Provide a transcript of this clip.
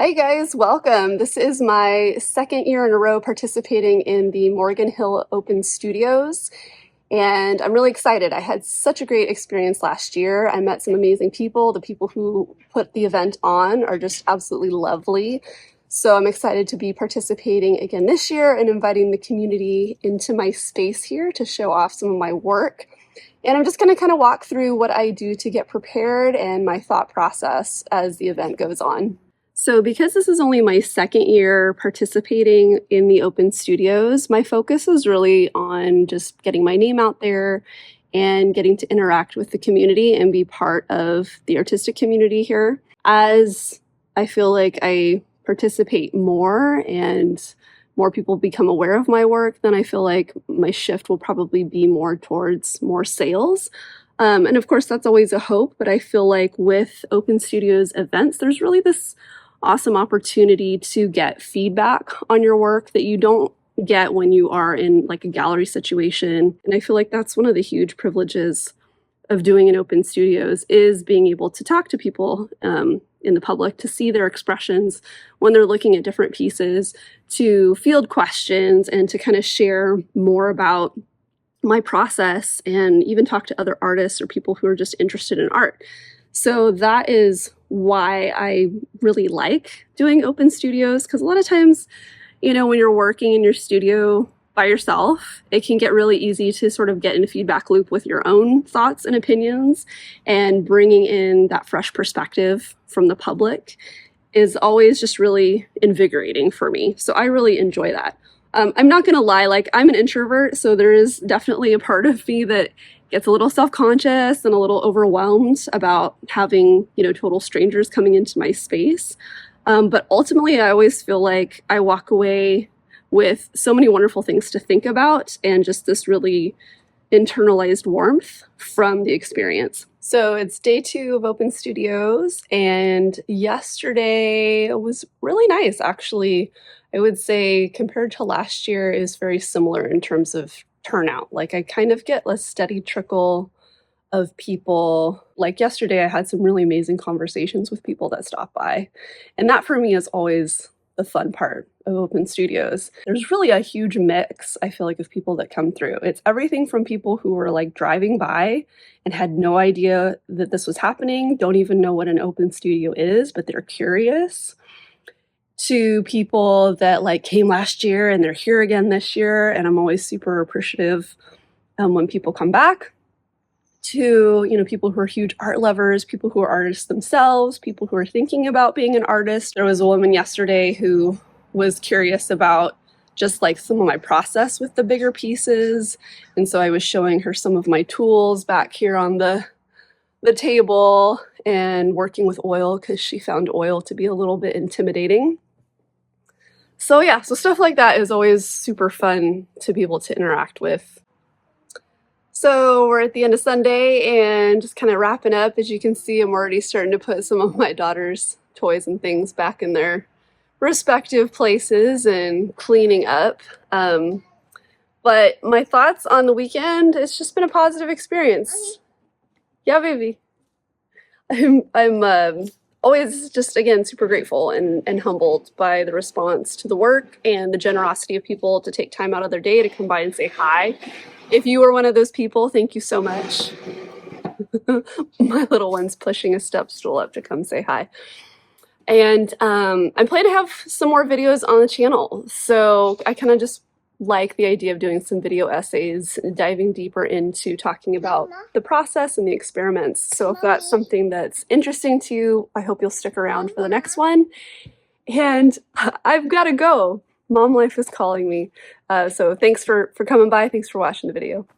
Hey guys, welcome. This is my second year in a row participating in the Morgan Hill Open Studios, and I'm really excited. I had such a great experience last year. I met some amazing people. The people who put the event on are just absolutely lovely. So I'm excited to be participating again this year and inviting the community into my space here to show off some of my work. And I'm just going to kind of walk through what I do to get prepared and my thought process as the event goes on. So because this is only my second year participating in the Open Studios, my focus is really on just getting my name out there and getting to interact with the community and be part of the artistic community here. As I feel like I participate more and more people become aware of my work, then I feel like my shift will probably be more towards more sales. And of course, that's always a hope, but I feel like with Open Studios events, there's really this awesome opportunity to get feedback on your work that you don't get when you are in like a gallery situation. And I feel like that's one of the huge privileges of doing an Open Studios is being able to talk to people in the public, to see their expressions when they're looking at different pieces, to field questions, and to kind of share more about my process and even talk to other artists or people who are just interested in art. So that is why I really like doing Open Studios, because a lot of times, when you're working in your studio by yourself, it can get really easy to sort of get in a feedback loop with your own thoughts and opinions, and bringing in that fresh perspective from the public is always just really invigorating for me. So I really enjoy that. I'm not going to lie, like I'm an introvert, so there is definitely a part of me that gets a little self-conscious and a little overwhelmed about having, total strangers coming into my space. But ultimately, I always feel like I walk away with so many wonderful things to think about and just this really internalized warmth from the experience. So it's day 2 of Open Studios, and yesterday was really nice, actually. I would say compared to last year is very similar in terms of turnout. Like I kind of get a steady trickle of people. Like yesterday, I had some really amazing conversations with people that stopped by. And that for me is always the fun part of Open Studios. There's really a huge mix, I feel like, of people that come through. It's everything from people who were like driving by and had no idea that this was happening, don't even know what an Open Studio is, but they're curious, to people that like came last year and they're here again this year. And I'm always super appreciative when people come back, to, people who are huge art lovers, people who are artists themselves, people who are thinking about being an artist. There was a woman yesterday who was curious about just like some of my process with the bigger pieces. And so I was showing her some of my tools back here on the table and working with oil, because she found oil to be a little bit intimidating. So yeah, so stuff like that is always super fun to be able to interact with. So we're at the end of Sunday and just kind of wrapping up. As you can see, I'm already starting to put some of my daughter's toys and things back in their respective places and cleaning up. But my thoughts on the weekend, it's just been a positive experience. Yeah, baby. I'm always just, again, super grateful and humbled by the response to the work and the generosity of people to take time out of their day to come by and say hi. If you were one of those people, thank you so much. My little one's pushing a step stool up to come say hi. And I plan to have some more videos on the channel. So I kind of just like the idea of doing some video essays, diving deeper into talking about the process and the experiments. So if that's something that's interesting to you, I hope you'll stick around for the next one. And I've got to go. Mom life is calling me. So thanks for coming by. Thanks for watching the video.